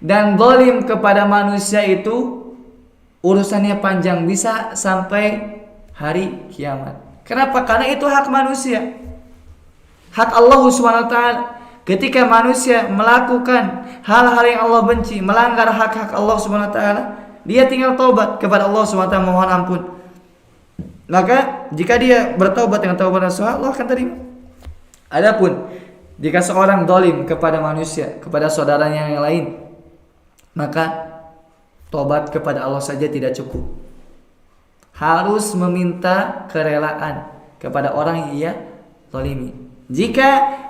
Dan zalim kepada manusia itu urusannya panjang, bisa sampai hari kiamat. Kenapa? Karena itu hak manusia, hak Allah Subhanahu wa taala. Ketika manusia melakukan hal-hal yang Allah benci, melanggar hak-hak Allah Subhanahu wa taala, dia tinggal taubat kepada Allah Subhanahu wa taala, mohon ampun. Maka jika dia bertaubat dengan taubat nasuha, Allah akan terima. Adapun jika seorang zalim kepada manusia, kepada saudaranya yang lain, maka taubat kepada Allah saja tidak cukup. Harus meminta kerelaan kepada orang yang ia zalimi. Jika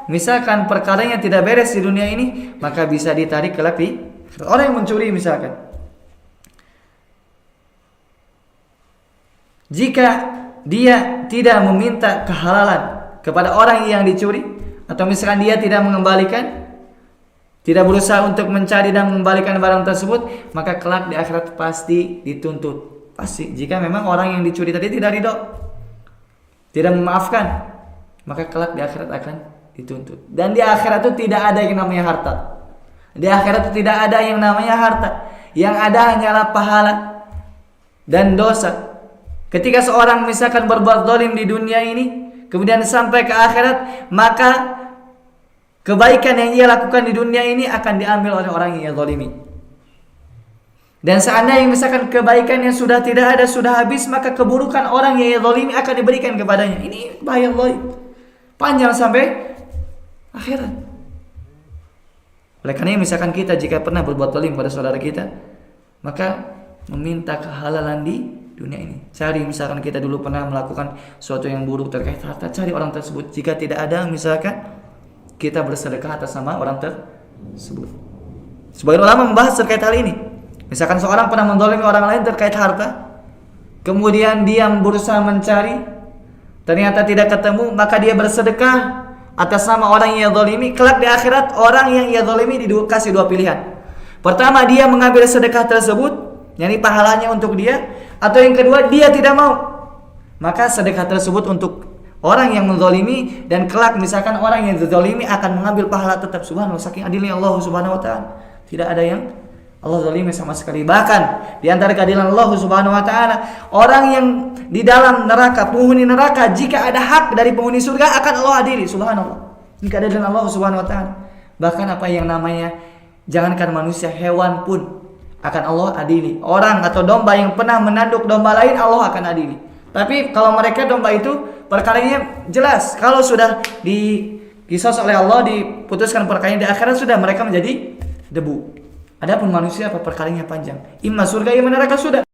misalkan perkaranya tidak beres di dunia ini, maka bisa ditarik ke lapi. Orang yang mencuri misalkan, jika dia tidak meminta kehalalan kepada orang yang dicuri, atau misalkan dia tidak mengembalikan, tidak berusaha untuk mencari dan mengembalikan barang tersebut, maka kelak di akhirat pasti dituntut. Pasti. Jika memang orang yang dicuri tadi tidak ridho, tidak memaafkan, maka kelak di akhirat akan dituntut. Dan di akhirat itu tidak ada yang namanya harta. Di akhirat itu tidak ada yang namanya harta. Yang ada hanyalah pahala dan dosa. Ketika seorang misalkan berbuat zalim di dunia ini, kemudian sampai ke akhirat, maka kebaikan yang ia lakukan di dunia ini akan diambil oleh orang yang ia zalimi. Dan seandainya misalkan kebaikan yang sudah tidak ada, sudah habis, maka keburukan orang yang ia zalimi akan diberikan kepadanya. Ini bahaya zalim, panjang sampai akhirat. Oleh karena misalkan kita jika pernah berbuat zalim pada saudara kita, maka meminta kehalalan di dunia ini. Cari misalkan kita dulu pernah melakukan sesuatu yang buruk terkait harta, cari orang tersebut. Jika tidak ada, misalkan kita bersedekah atas nama orang tersebut. Sebagian ulama membahas terkait hal ini. Misalkan seorang pernah menzalimi orang lain terkait harta, kemudian dia berusaha mencari, ternyata tidak ketemu, maka dia bersedekah atas nama orang yang ia zalimi. Kelak di akhirat orang yang ia zalimi dikasih dua pilihan. Pertama, dia mengambil sedekah tersebut, yakni pahalanya untuk dia, atau yang kedua, dia tidak mau. Maka sedekah tersebut untuk orang yang menzalimi, dan kelak misalkan orang yang zalimi akan mengambil pahala tetap. Subhanallah, saking adilnya Allah Subhanahu wa taala. Tidak ada yang Allah zalimi sama sekali. Bahkan di antara keadilan Allah Subhanahu wa taala, orang yang di dalam neraka, penghuni neraka, jika ada hak dari penghuni surga akan Allah adili. Subhanallah. Ini keadilan Allah Subhanahu wa taala. Bahkan apa yang namanya jangankan manusia, hewan pun akan Allah adili. Orang atau domba yang pernah menanduk domba lain, Allah akan adili. Tapi kalau mereka domba itu perkaranya jelas, kalau sudah dikisos oleh Allah, diputuskan perkaranya di akhirat, sudah mereka menjadi debu. Adapun manusia apa perkaranya panjang, imma surga imma neraka sudah.